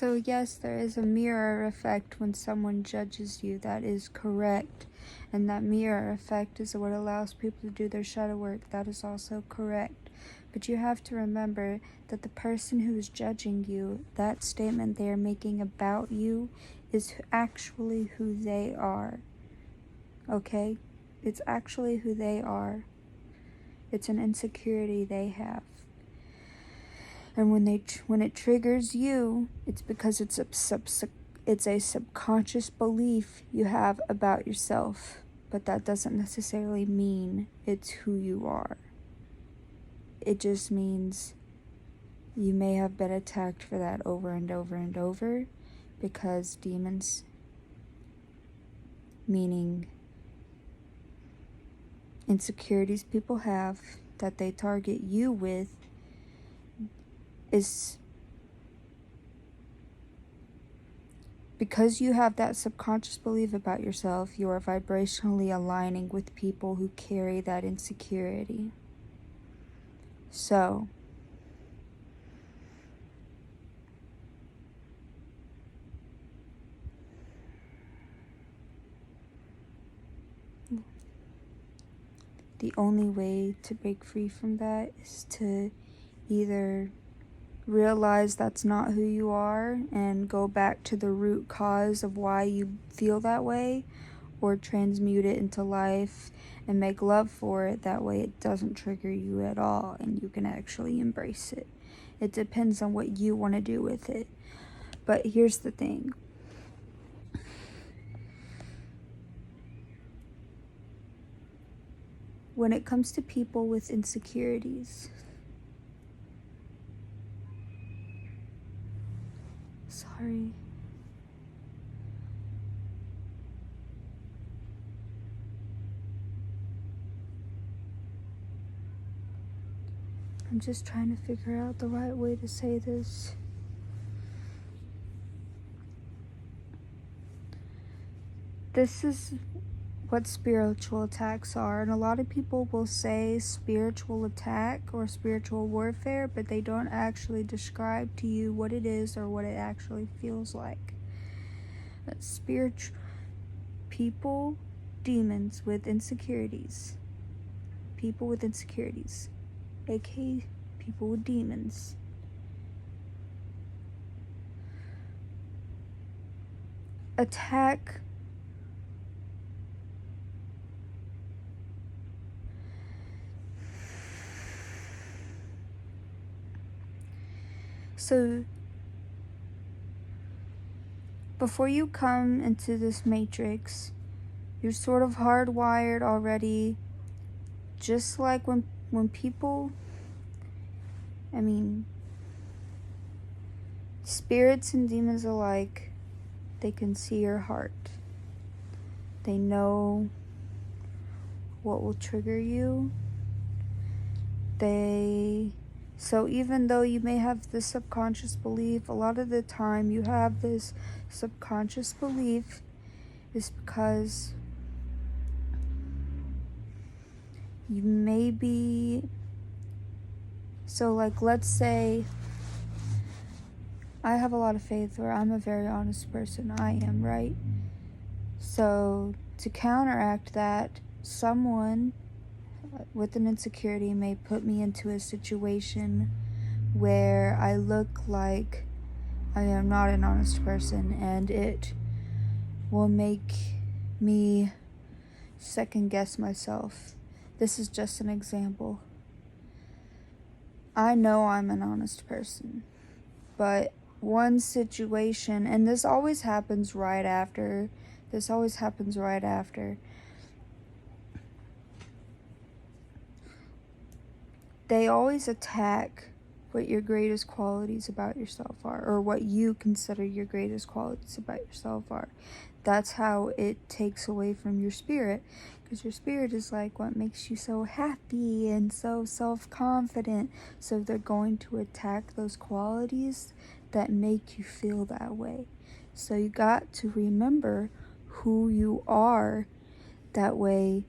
So yes, there is a mirror effect when someone judges you. That is correct. And that mirror effect is what allows people to do their shadow work. That is also correct. But you have to remember that the person who is judging you, that statement they are making about you, is actually who they are. Okay? It's actually who they are. It's an insecurity they have. And when it triggers you, it's because it's a subconscious belief you have about yourself. But that doesn't necessarily mean it's who you are. It just means you may have been attacked for that over and over and over, because demons, meaning insecurities people have that they target you with, is because you have that subconscious belief about yourself. You are vibrationally aligning with people who carry that insecurity. So, the only way to break free from that is to either realize that's not who you are and go back to the root cause of why you feel that way, or transmute it into life and make love for it. That way it doesn't trigger you at all and you can actually embrace it. It depends on what you want to do with it. But here's the thing. When it comes to people with insecurities, sorry. I'm just trying to figure out the right way to say this. This is what spiritual attacks are, and a lot of people will say spiritual attack or spiritual warfare, but they don't actually describe to you what it is or what it actually feels like. Spiritual people, demons with insecurities, aka people with demons, attack so before you come into this matrix, you're sort of hardwired already, just like when people, spirits and demons alike, they can see your heart. They know what will trigger you. So even though you may have this subconscious belief, a lot of the time you have this subconscious belief is because you may be, so like let's say I have a lot of faith, or I'm a very honest person. I am, right? So to counteract that, someone with an insecurity may put me into a situation where I look like I am not an honest person, and it will make me second guess myself. This is just an example. I know I'm an honest person, but one situation, and this always happens right after, they always attack what your greatest qualities about yourself are, or what you consider your greatest qualities about yourself are. That's how it takes away from your spirit, because your spirit is like what makes you so happy and so self-confident. So they're going to attack those qualities that make you feel that way. So you got to remember who you are. That way,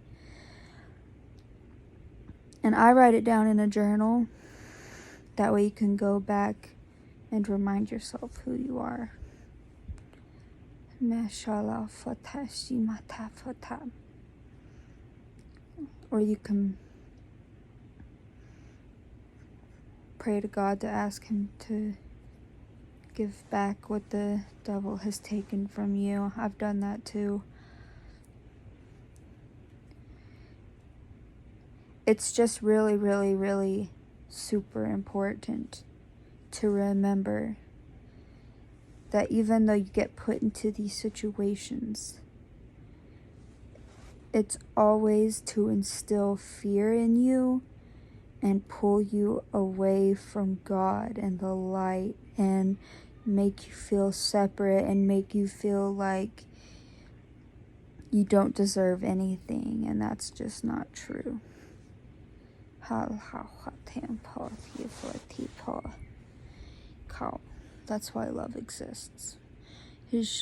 and I write it down in a journal. That way you can go back and remind yourself who you are. Or you can pray to God to ask him to give back what the devil has taken from you. I've done that too. It's just really, really, really super important to remember that even though you get put into these situations, it's always to instill fear in you and pull you away from God and the light and make you feel separate and make you feel like you don't deserve anything, and that's just not true. That's why love exists. That's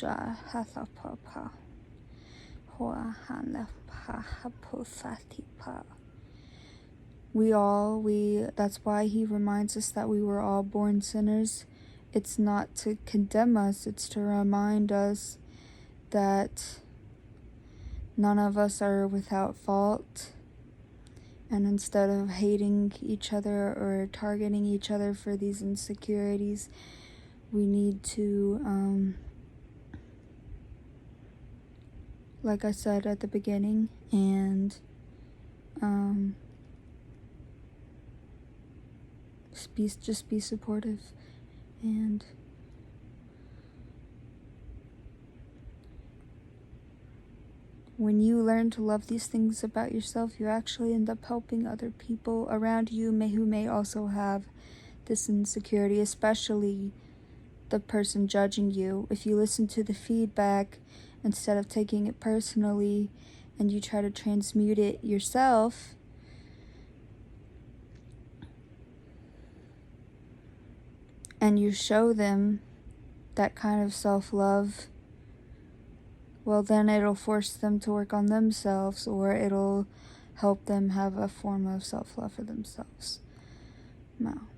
why he reminds us that we were all born sinners. It's not to condemn us, it's to remind us that none of us are without fault. And instead of hating each other or targeting each other for these insecurities, we need to, like I said at the beginning, and just be supportive. And when you learn to love these things about yourself, you actually end up helping other people around you who may also have this insecurity, especially the person judging you. If you listen to the feedback instead of taking it personally and you try to transmute it yourself, and you show them that kind of self-love, well, then it'll force them to work on themselves, or it'll help them have a form of self-love for themselves. Now,